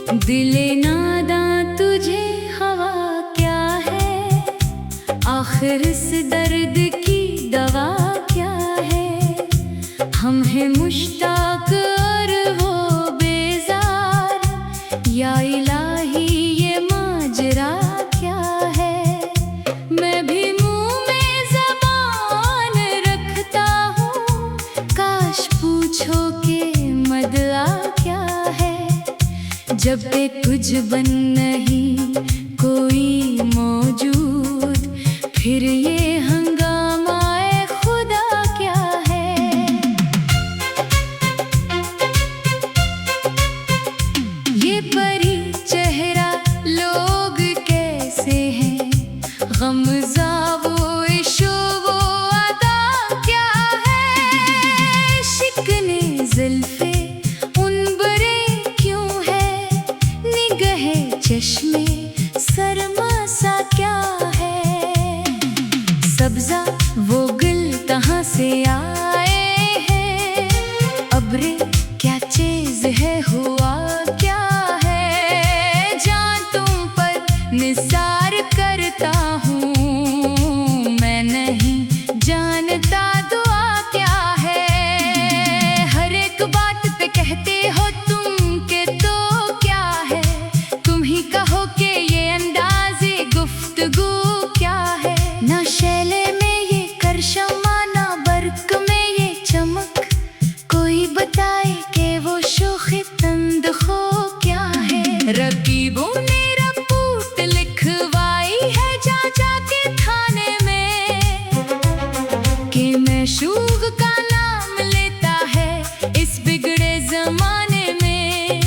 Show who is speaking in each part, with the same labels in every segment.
Speaker 1: दिले नादां तुझे हवा क्या है, आखिर इस दर्द की दवा क्या है। हम हैं मुश्ताक और वो बेजार, या इलाही ये माजरा क्या है। मैं भी मुंह में ज़बान रखता हूँ, काश पूछो के मदआ क्या है। जब तक तुझ बन नहीं कोई मौजूद, फिर ये हंगामाए खुदा क्या है। ये परी चेहरा लोग कैसे हैं, गमज़ा वो इशो वो अदा क्या है। शिकने ज़ुल्फ़े उन बरे क्यों है, निगहे चश्मे सरमा सा क्या है। सब्ज़ा वो गुल कहाँ से आए हैं, अब्रे क्या चीज़ है हुआ क्या है। जान तुम पर निसार करता हूँ, मैं नहीं जानता दुआ क्या है। हर एक बात पे कहते हो तुम के तो क्या है, तुम ही कहो कि ये अंदाज़े गुफ्तगू क्या है। ना शैले में ये करशमा, ना बर्क में ये चमक, कोई बताए कि वो शोख़े तंदखो क्या है। रकीबों ने रपूट लिखवाई है जा जाके थाने में, कि मैशूक़ का नाम लेता है इस बिगड़े ज़माने में।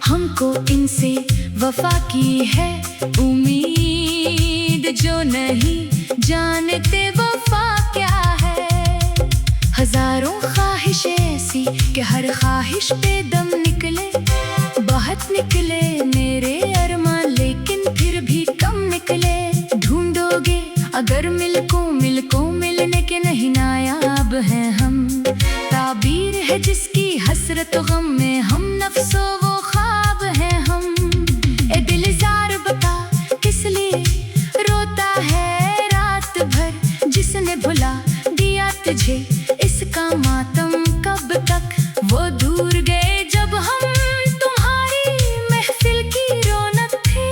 Speaker 1: हमको इनसे वफ़ा की है उम्मीद, जो नहीं जानते वफ़ा क्या है। हज़ारों ख्वाहिशें ऐसी कि हर ख्वाहिश पे दम निकले, बहुत निकले मेरे अरमान लेकिन फिर भी कम निकले। ढूंढोगे अगर मिलको मिलने के नहीं नायाब हैं हम, ताबीर है जिसकी हसरत गम में हम नफ्सो वो ख्वाब हैं हम। ए दिलजार बता किस लिए रोता है रात भर, जिसने भुला दिया तुझे इसका मातम कब तक। वो दूर गए जब हम तुम्हारी महफिल की रौनक थे,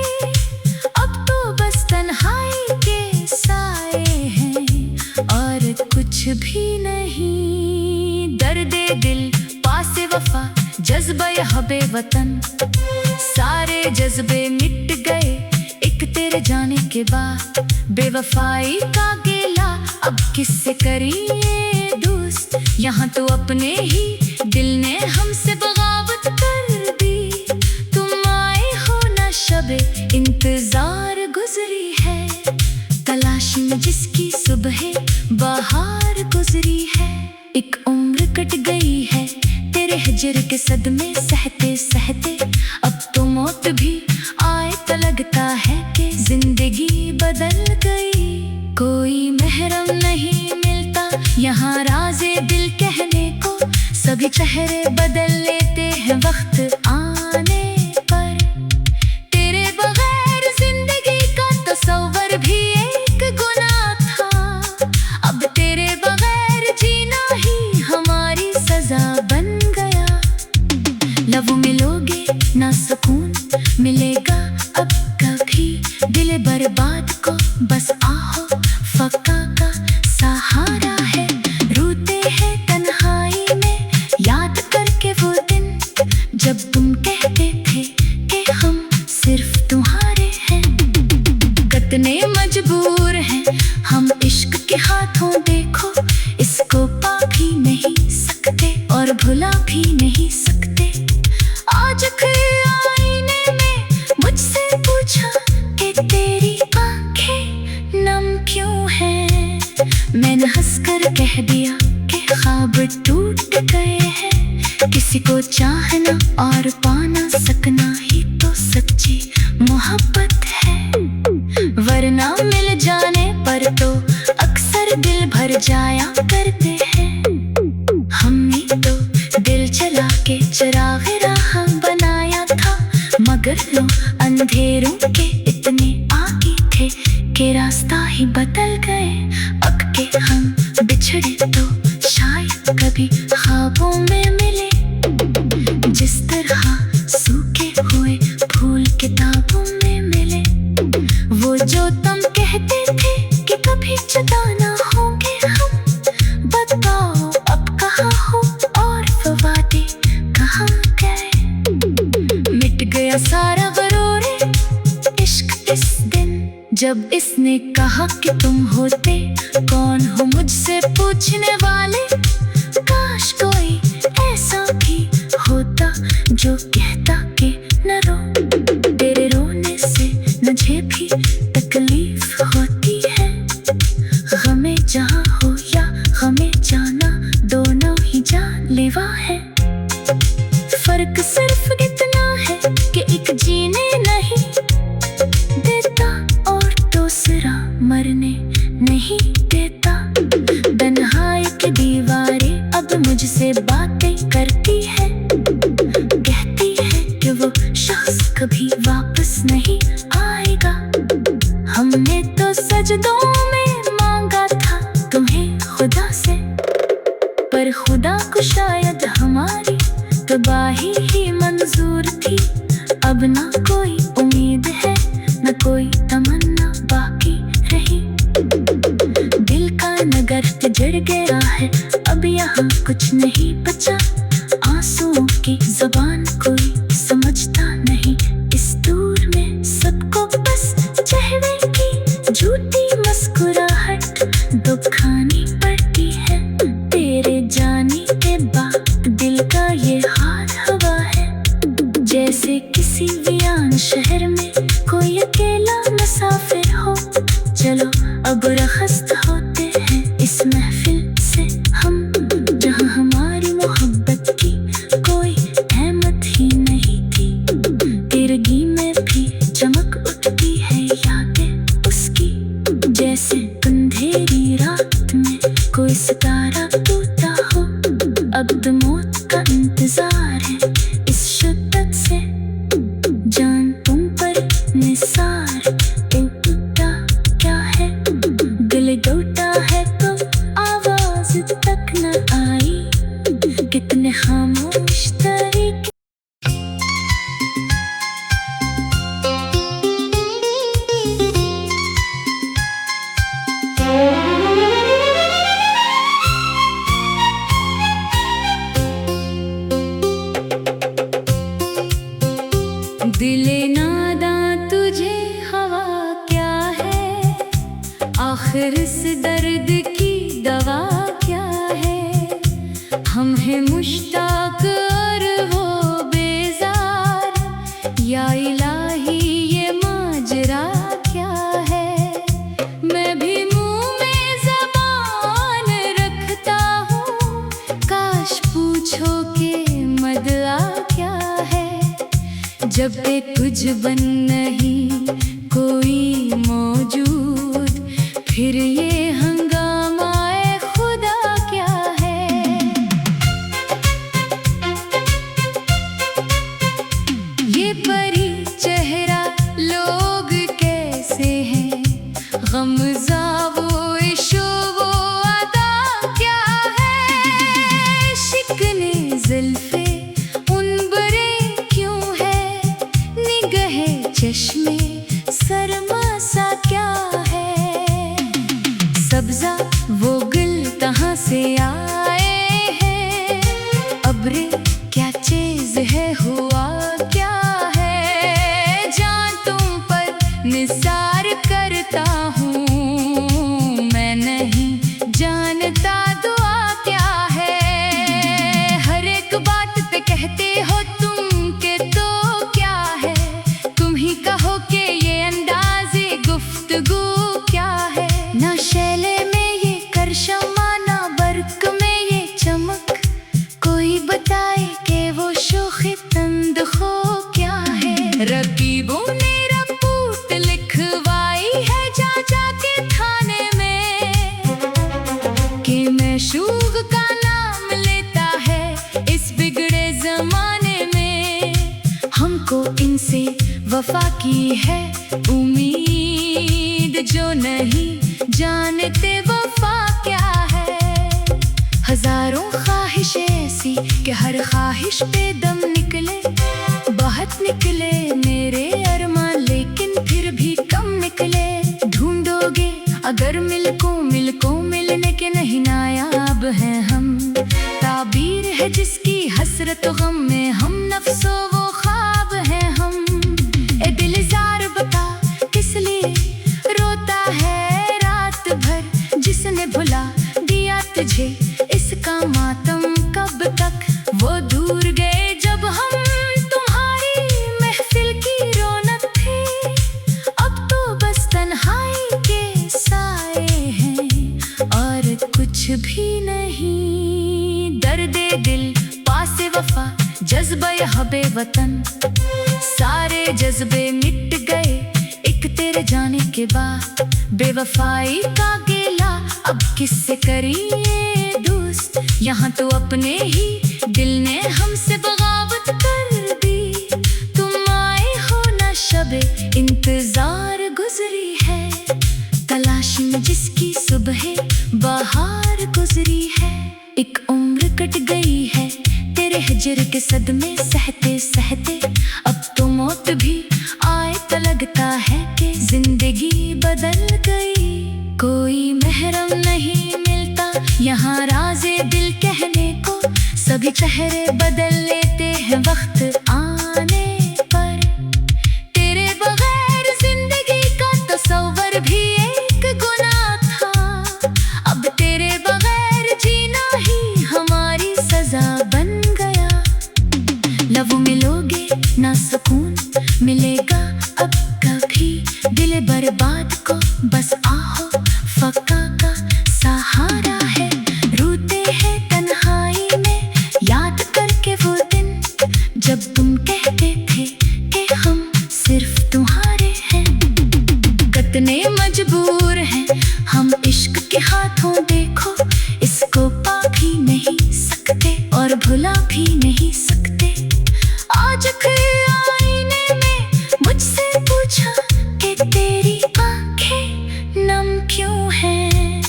Speaker 1: अब तो बस तन्हाई के साए हैं और कुछ भी नहीं। दर्दे दिल पासे वफा जज्बा हबे वतन, सारे जज्बे मिट गए एक तेरे जाने के बाद। बेवफाई का गेला अब किससे करिए दोस्त, यहाँ तो अपने ही दिल ने हमसे बगावत कर दी। तुम आए हो ना शबे इंतजार गुजरी है, तलाश में जिसकी सुबह बाहर गुजरी है। एक उम्र कट गई है तेरे हिजर के सदमे सहते सहते, अब तो मौत भी आए तो लगता है कि जिंदगी बदल गई। कोई महरम नहीं मिलता यहाँ राज़े दिल कहने को, सभी चेहरे बदल लेते हैं वक्त आने पर। तेरे बगैर जिंदगी का तसव्वुर भी एक गुनाह था, अब तेरे बगैर जीना ही हमारी सजा बन गया। लबों मिलोगे ना सुकून मिलेगा अब कभी, दिल बर्बाद को बस आहो फका का सहारा है। रोते हैं तन्हाई में याद करके वो दिन, जब तुम कहते थे कि हम सिर्फ तुम्हारे हैं। कितने मजबूर हैं हम इश्क के हाथों, देखो इसको पा भी नहीं सकते और भुला भी नहीं सकते। आज आईने में मुझसे पूछा कि तेरी आंखें नम क्यों हैं, मैंने हंसकर कह दिया कि ख्वाब टूट गए हैं। किसी को चाहना और पाना सकना ही तो सच्ची मोहब्बत है, वरना मिल जाने पर तो अक्सर दिल भर जाया करते हैं। हमने तो दिल चला के चिराग राह बनाया था, मगर मगर लो अंधेरों के इतने आगे थे कि रास्ता ही बदल गए। अब के हम बिछड़े तो शायद कभी ख्वाबों में मिले, जिस तरह सूखे हुए फूल किताबों में मिले। वो जो तुम कहते थे कि कभी जुदा ना होंगे हम, बताओ अब कहाँ हो और वो वादे कहाँ गए। मिट गया सारा गरूरे इश्क इस दिन, जब इसने कहा कि तुम होते कौन हो मुझसे पूछने वाले। काश कोई ऐसा भी होता जो कहता कि न रो, तेरे रोने से मुझे भी तकलीफ होती है। गमे जहाँ हो या गमे जाना, दोनों ही जानलेवा है। फर्क सिर्फ इतना है कि एक जीने नहीं देता और दूसरा मरने नहीं देता। तन्हाई की दीवारें अब मुझसे बातें करती है, कहती है कि वो शख्स कभी वापस नहीं आएगा। हमने तो सजदों में मांगा था तुम्हें खुदा से, पर खुदा को शायद हमारी तबाही ही मंजूर थी। अब ना कोई उम्मीद है न कोई तमन्ना बाकी रही। दिल का नगर जड़ गया है, अब यहाँ कुछ नहीं बचा। आंसुओं की ज़बान कोई समझता नहीं इस दूर में। सबको बस चेहरे की झूठी मुस्कुराहट दुखानी पड़ती है। तेरे जाने के बाद दिल का ये हाल हुआ है, जैसे किसी वीरान शहर में कोई अकेला मुसाफिर हो। चलो अब रखस्त होते हैं इस महफिल से हम, जहाँ हमारी मोहब्बत की कोई अहमत ही नहीं थी। तिरगी में भी चमक उठती है यादें उसकी, जैसे अंधेरी रात में कोई सितारा टूटा हो। अब तो मौत का इंतजार है इस शिद्दत से, जान तुम पर निसार टूटा क्या है। दिल टूटा है तो आवाज तक न आई, कितने खामोश तरीके। दिले नादा तुझे हवा क्या है, आखिर इस दर्द की दवा क्या है। हम हैं मुश्ताक और वो बेजार, या इलाही ये माजरा क्या है। मैं भी मुंह में ज़बान रखता हूँ, काश पूछो कि मदआ क्या है। जब तक तुझ बन नहीं कोई मौजूद, फिर ये हंगामाए खुदा क्या है। ये परी चेहरा लोग कैसे हैं, गमज़ा वो इशो वो अदा क्या है। शिकने ज़ुल्फ़े उन बरे क्यों है, निगहे चश्मे सरमा सा क्या है। सब्ज़ा वो गुल कहाँ से आए हैं, अब्रे क्या चीज़ है हुआ क्या है। जान तुम पर निसार करता हूँ, मैं नहीं जानता दुआ क्या है। हर एक बात पे कहते हो तुम के तो क्या है, तुम ही कहो के तुमसे वफा की है उम्मीद, जो नहीं जानते वफा क्या है। हजारों ख्वाहिश ऐसी कि हर ख्वाहिश पे दम निकले, बहुत निकले मेरे अरमान, लेकिन फिर भी कम निकले। ढूंढोगे अगर मिलको मिलने के नहीं नायाब हैं हम, ताबीर है जिसकी हसरत गम में हम नफ्सो वो ख्वाब हैं हम। ए दिलजार बता किस लिए रोता है रात भर, जिसने भुला दिया तुझे इसका मातम कब तक। वो दूर गए जब हम तुम्हारी महफिल की रौनक थे, अब तो बस तन्हाई के साए हैं और कुछ भी नहीं। दर्दे दिल पासे वफा जज्बा हबे वतन, सारे जज्बे मिट गए एक तेरे जाने के बाद। बेवफाई का गेला अब किससे करिए दोस्त, यहाँ तो अपने ही दिल ने हमसे बगावत कर दी। तुम आए हो ना शबे इंतजार गुजरी है, तलाश में जिसकी सुबह बाहर गुजरी है। एक उम्र कट गई है तेरे हिजर के सदमे सहते सहते, अब तो मौत भी आए तो लगता है कि जिंदगी बदल गई। कोई महरम नहीं मिलता यहाँ राज़े दिल कहने को, सभी चेहरे बदल लेते हैं वक्त आने पर। तेरे बगैर जिंदगी का तस्वर भी एक गुनाह था, अब तेरे बगैर जीना ही हमारी सजा बन गया। लव मिलोगे ना सुकून मिलेगा अब कभी, दिल बर्बाद को बस आहो फका का सहारा है। रोते हैं तन्हाई में याद करके वो दिन, जब तुम कहते थे कि हम सिर्फ तुम्हारे हैं। कितने मजबूर हैं हम इश्क के हाथों, देखो इसको पा भी नहीं सकते और भुला भी नहीं सकते। आज आईने में मुझसे पूछा कि तेरी आंखें नम क्यों हैं,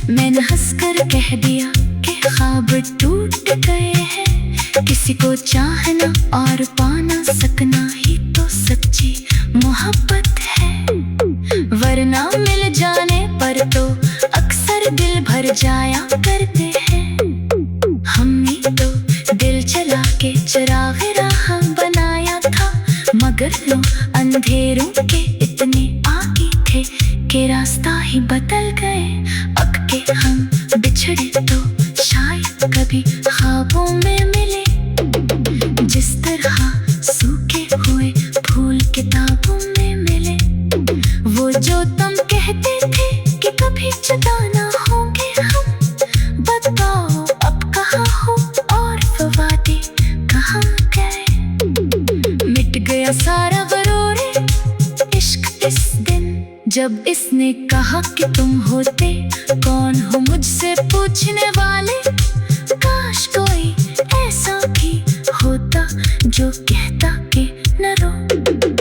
Speaker 1: मैंने हंसकर कह दिया कि ख्वाब टूट गए हैं। किसी को चाहना और पाना सकना ही तो सच्ची मोहब्बत है, वरना मिल जाने पर तो अक्सर दिल भर जाया करते हैं। हमने तो दिल चला के चिराग राह बनाया था, मगर लो अंधेरों के इतने आगे थे कि रास्ता ही बदल गए। अब के हम बिछड़े तो शायद कभी ख्वाबों में मिले, जिस तरह सूखे हुए फूल किताबों में मिले। वो जो तुम कहते थे कि कभी जुदा ना होंगे हम, बताओ अब कहाँ हो और फवादे कहाँ गए। मिट गया सारा गरूरे इश्क इस दिन, जब इसने कहा कि तुम होते कौन हो मुझसे पूछने वाले। काश कोई ऐसा भी होता जो कहता कि न रो,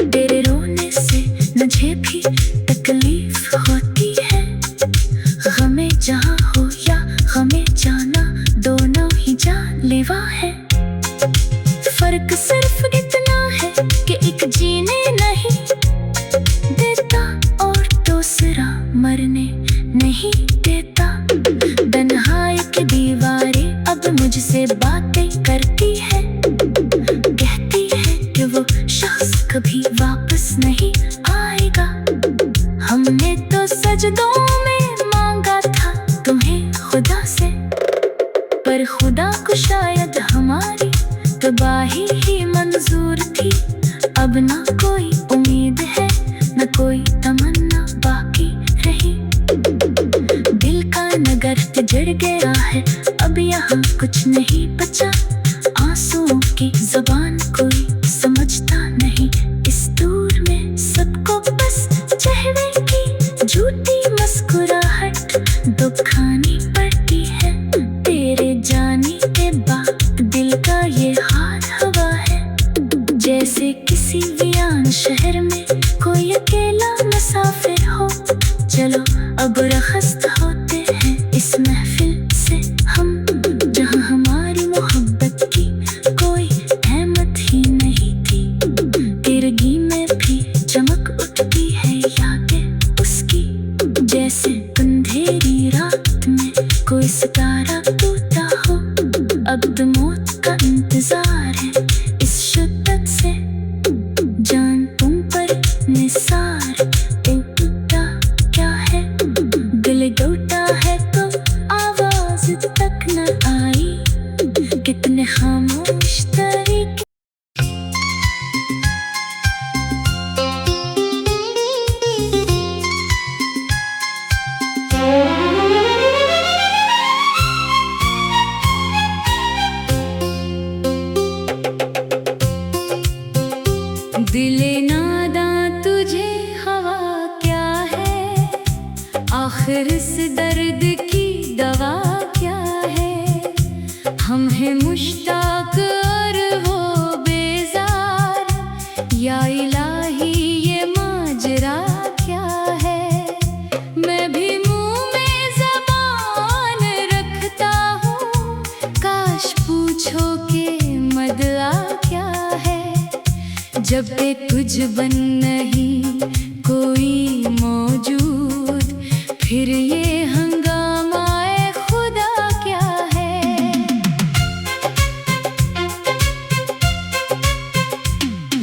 Speaker 1: तेरे रोने से मुझे भी तकलीफ होती है। गमे जहाँ हो या गमे जाना, दोनों ही जानलेवा है। फर्क सिर्फ इतना है कि एक जीने नहीं देता और दूसरा मरने नहीं देता। तन्हाई की दीवारें अब मुझसे बातें करती है, कहती है कि वो शख्स कभी वापस नहीं आएगा। हमने तो सजदों में मांगा था तुम्हें खुदा से, पर खुदा को शायद हमारी तबाही ही मंजूर थी। अब ना कोई उम्मीद है न कोई तमन्ना बाकी रही, दिल का नगर जड़ गया है अब यहाँ कुछ नहीं बचा। आंसुओं की ज़बान कोई समझता नहीं, इस दूर में सबको बस चेहरे की झूठी मुस्कुराहट दुखानी पड़ती है। तेरे जाने के बाद दिल का ये हाल हवा है, जैसे किसी वियान शहर में कोई अकेला मुसाफिर हो, चलो अब रखस्त होते हैं इस महफिल से हम, जहाँ हमारी मोहब्बत की कोई अहमत ही नहीं थी। तिरगी में भी चमक उठती है यादें उसकी, जैसे अंधेरी रात में कोई सितारा टूटा हो। अब तो मौत का इंतजार है इस शिद्दत से, जान तुम पर निसार टूटा क्या है, दिल टूटा है तो आवाज तक न आई, कितने खामोश तरीके। दिले नादा तुझे हवा क्या है, आखिर इस दर्द की दवा क्या है। हम हैं मुश्ताक और वो बेजार, या इलाही ये माजरा क्या है। मैं भी मुंह में ज़बान रखता हूँ, काश पूछो के मदआ क्या है। जब तक तुझ बन नहीं कोई मौजूद, फिर ये हंगामाए खुदा क्या है।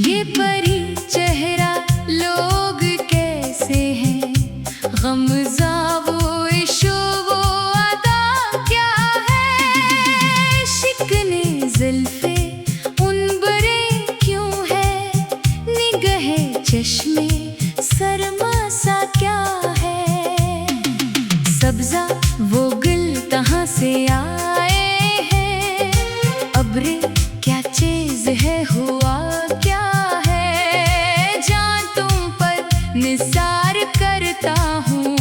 Speaker 1: ये परी चेहरा लोग कैसे हैं, गमज़ा वो इशो वो अदा क्या है। शिकने ज़ुल्फ़े चश्मे सरमा सा क्या है। सब्ज़ा वो गुल कहाँ से आए हैं, अब्रे क्या चीज़ है हुआ क्या है। जान तुम पर निसार करता हूँ,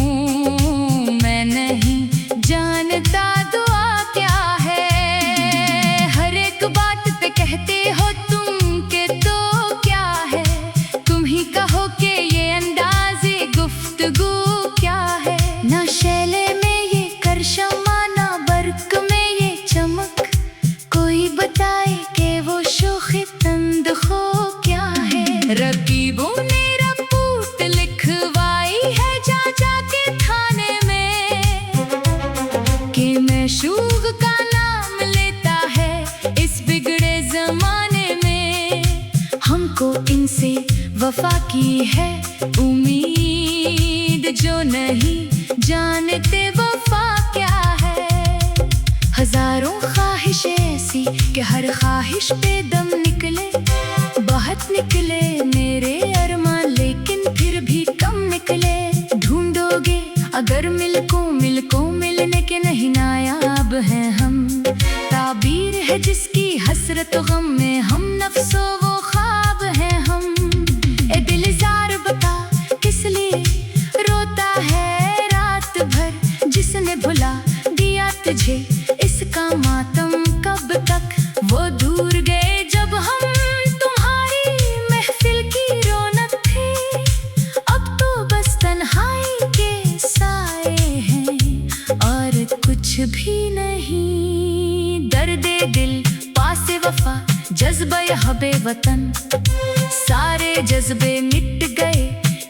Speaker 1: मैं नहीं जानता दुआ क्या है। हर एक बात पे कहते हो तुम के तो क्या है, कहो के ये अंदाज़े गुफ्तगू क्या है। ना शैले में ये करशमा, ना बर्क में ये चमक, कोई बताए कि वो शोख़े तंद खो क्या है। रकीबों ने रिपोर्ट लिखवाई है जा के थाने में, कि मैशूक़ का नाम लेता है इस बिगड़े ज़माने में। हमको इनसे वफा की है उम्मीद, जो नहीं जानते वफा क्या है। हजारों ख्वाहिश ऐसी कि हर ख्वाहिश पे दम निकले, बहुत निकले मेरे अरमान लेकिन फिर भी कम निकले। ढूंढोगे अगर मिलको मिलने के नहीं नायाब हैं हम, ताबीर है जिसकी हसरत गम में हम नफ्सो वो ख्वाब हैं हम। दिलजार बता किस लिए रोता है रात भर, जिसने भुला दिया तुझे इसका मातम कब तक। वो दूर गए जब हम तुम्हारी महफिल की रौनक थे, अब तो बस तन्हाई के साए हैं और कुछ भी नहीं। दर्दे दिल पासे वफा जज्बा हबे वतन, सारे जज्बे मिट गए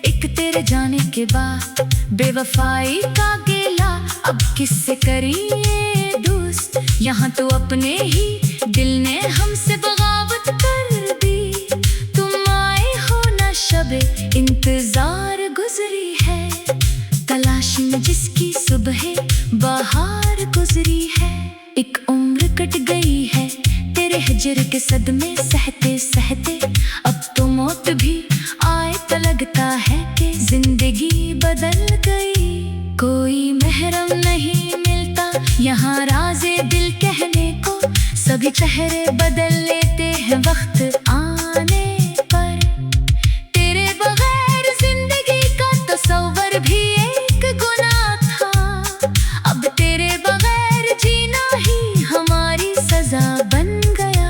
Speaker 1: एक तेरे जाने के बाद। बेवफाई का गेला अब किससे करिए दोस्त, यहाँ तो अपने ही दिल ने हमसे बगावत कर दी। तुम आए हो ना शबे इंतजार गुजरी है, तलाश में जिसकी सुबह बहार गुजरी है। एक उम्र कट गई है तेरे हिजर के सदमे सहते सहते, अब तो मौत भी आए तो लगता है कि जिंदगी बदल गई। कोई महरम नहीं मिलता यहाँ राज़े दिल कहने को, सभी चेहरे बदल लेते हैं वक्त आने पर। तेरे बगैर जिंदगी का तस्वर भी एक गुनाह था, अब तेरे बगैर जीना ही हमारी सजा बन गया।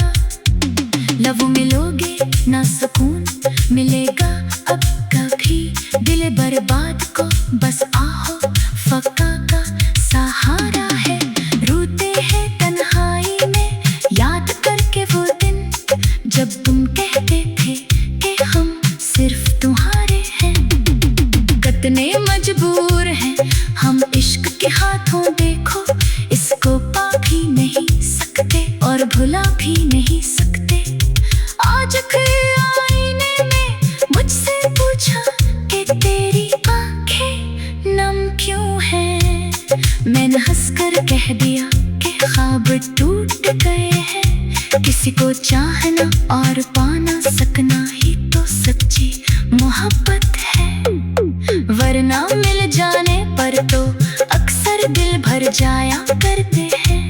Speaker 1: लबों में मिलोगे ना सुकून मिलेगा अब कभी। दिल बर्बाद को बस आहो फका का सहारा है। रोते हैं तन्हाई में याद करके वो दिन जब तुम कहते थे कि हम सिर्फ तुम्हारे हैं। कितने मजबूर हैं हम इश्क के हाथों, देखो इसको पा भी नहीं सकते और भुला भी नहीं सकते। आज फिर आईने में मुझसे पूछा कि तेरी आंखें नम क्यों हैं। मैंने हंसकर कह दिया कि ख्वाब टूट गए हैं। किसी को चाहना और पाना सकना ही तो सच्ची मोहब्बत है, वरना मिल जाने पर तो अक्सर दिल भर जाया करते हैं।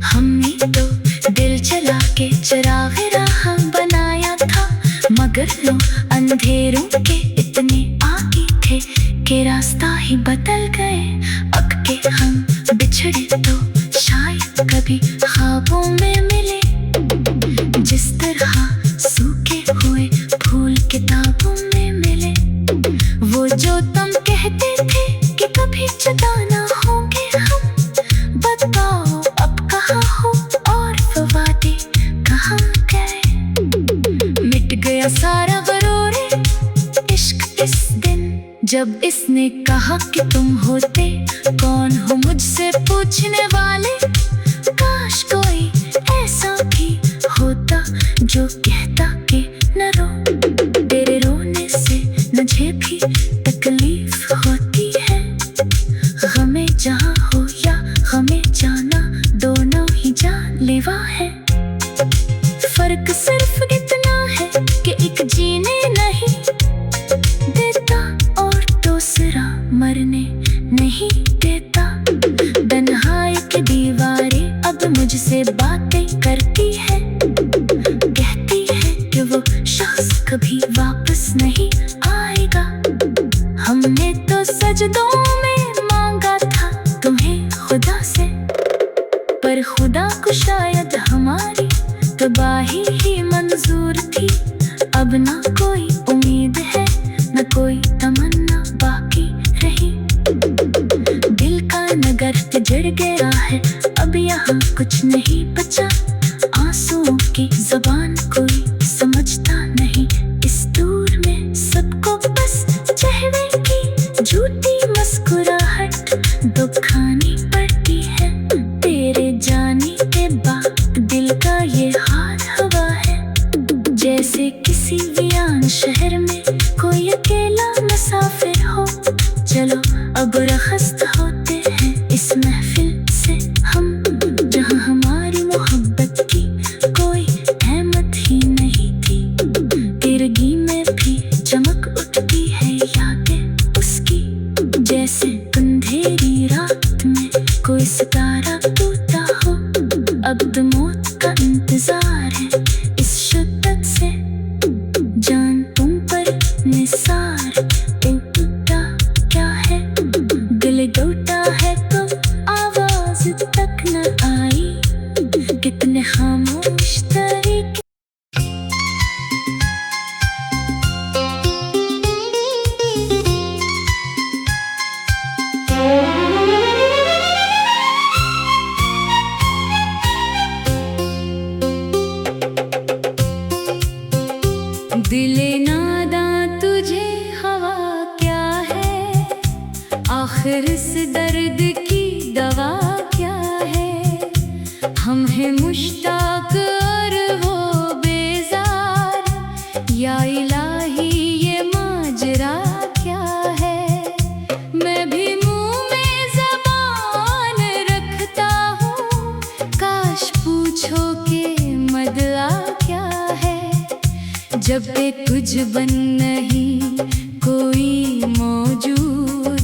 Speaker 1: हमने तो दिल चला के चिराग राह बनाया था, मगर लोग अंधेरों के इतने आगे थे कि रास्ता ही बदल गए। अब के हम बिछड़े तो शायद कभी ख्वाबों में मिले, जिस तरह सूखे हुए फूल किताबों में मिले। वो जो तुम कहते थे कि कभी जुदा ना होंगे हम, बताओ अब कहाँ हो और वो वादे कहाँ गए। मिट गया सारा गरूरे इश्क इस दिन जब इसने कहा कि तुम होते कौन हो मुझसे पूछने वाले। काश कोई ऐसा भी होता जो कहता कि न रो, तेरे रोने से मुझे भी तकलीफ होती है। गमे जहाँ हो या गमे जाना दोनों ही जानलेवा है। फर्क सिर्फ इतना है कि एक जीने नहीं देता और दूसरा मरने नहीं देता। तन्हाई की दीवारें अब मुझसे बातें करती है, कहती है कि वो शख्स कभी वापस नहीं आएगा। हमने तो सजदों में मांगा था तुम्हें खुदा से, पर खुदा को शायद हमारी तबाही ही मंजूर थी। अब ना कोई उम्मीद है न कोई तमन्ना बाकी रही। दिल का नगर जड़ गया है, अब यहाँ कुछ नहीं बचा। आंसुओं की ज़बान कोई समझता नहीं इस दूर में। सबको बस चेहरे की झूठी मुस्कुराहट दुखानी पड़ती है। तेरे जाने के बाद दिल का ये हाल हुआ है, जैसे किसी वीरान शहर में कोई अकेला मुसाफिर हो। चलो अब रखस्त होते हैं इस महफिल से हम, जहाँ हमारी मोहब्बत की कोई अहमत ही नहीं थी। तिरगी में भी चमक उठती है यादें उसकी, जैसे अंधेरी रात में कोई सितारा टूटा हो। अब तो मौत का इंतजार है इस शिद्दत से, जान तुम पर निसार टूटा क्या है। दिल टूटा है तो आवाज तक न आई, कितने खामोश तरीके। दिले नादां तुझे हवा क्या है, आखिर इस दर्द की दवा क्या है। हम हैं मुश्ताक और वो बेजार, या इलाही ये माजरा क्या है। मैं भी मुंह में ज़बान रखता हूँ, काश पूछो के मदआ क्या है। जब पे तुझ बन नहीं कोई मौजूद,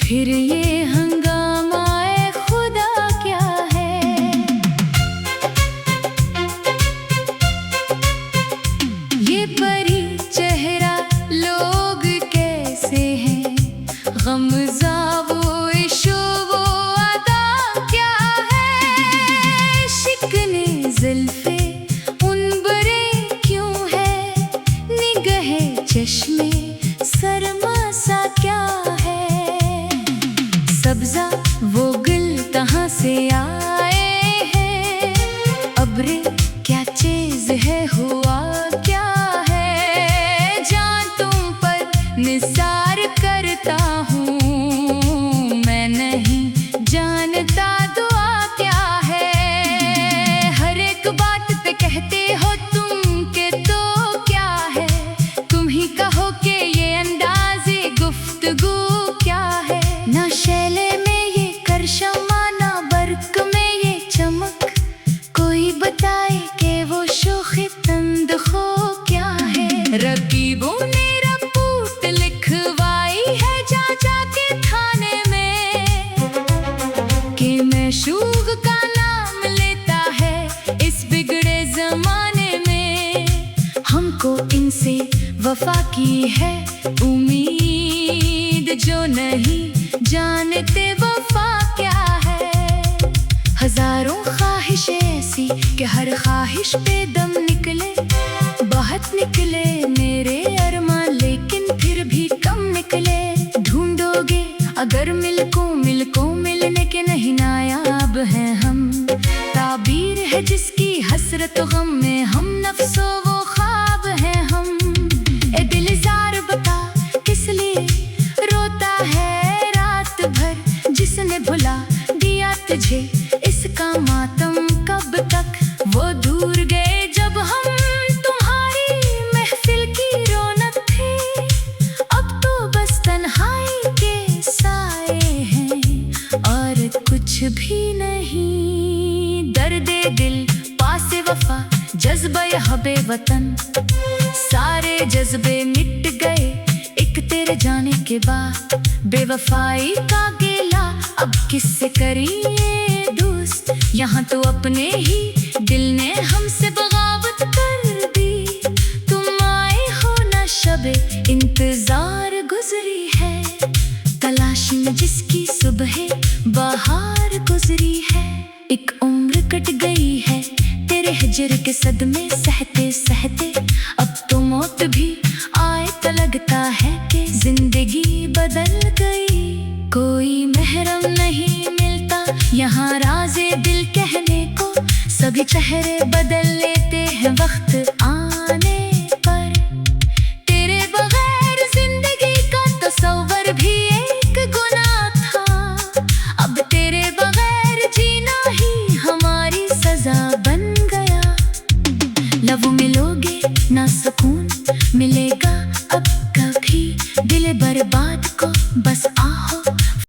Speaker 1: फिर ये हंगामाए खुदा क्या है। ये परी चेहरा लोग कैसे हैं, गमज़ा वो इशो वो अदा क्या है। शिकने ज़ुल्फ़े उन बरे बारिश में सरमा सा क्या है, सब्जा वो गुल कहाँ से आए हैं, अब्रे क्या चीज है, हुआ क्या है, जान तुम पर निसार करता हूँ, मैं नहीं जानता दुआ क्या है। हर एक बात पे कहते हो तुम के तो क्या है, तुम ही कहो कि ये अंदाज़े गुफ्तगू क्या है। ना शैले में ये करशमा, ना बर्क में ये चमक, कोई बताए कि वो शोख़े तंदखो क्या है। रकीबों ने रिपोर्ट लिखवाई है जा के थाने में, कि मैशूक का नाम लेता है इस बिगड़े ज़माने में। हमको इनसे वफा की है उम्मीद, जो नहीं जानते वफा क्या है। हजारों ख्वाहिश ऐसी कि हर ख्वाहिश पे दम निकले, बहुत निकले मेरे अरमान लेकिन फिर भी कम निकले। ढूंढोगे अगर मिलको मिलने के नहीं नायाब हैं हम, ताबीर है जिसकी हसरत गम में हम नफ्सो वो ख्वाब हैं हम। ए दिलजार बता किस लिए रोता है रात भर, जिसने भुला दिया तुझे इसका मातम कब तक। वो दूर गए जब हम तुम्हारी महफिल की रौनक थे, अब तो बस तन्हाई के साए हैं और कुछ भी नहीं। दर्दे दिल पासे वफा जज्बा हबे वतन, सारे जज्बे मिट गए एक तेरे जाने के बाद। बेवफाई का गेला अब किससे करिए दोस्त, यहाँ तो अपने ही दिल ने हमसे बगावत कर दी। तुम आए हो ना शबे इंतजार गुजरी है, तलाश में जिसकी सुबह बाहर गुजरी है। एक उम्र कट गई है तेरे हिजर के सदमे सहते सहते, अब तो मौत भी आए तो लगता है कि जिंदगी बदल गई। कोई महरम नहीं मिलता यहाँ राज़े दिल कहने को, सभी चेहरे बदल लेते हैं वक्त आने पर। तेरे बगैर जिंदगी का तस्वर भी एक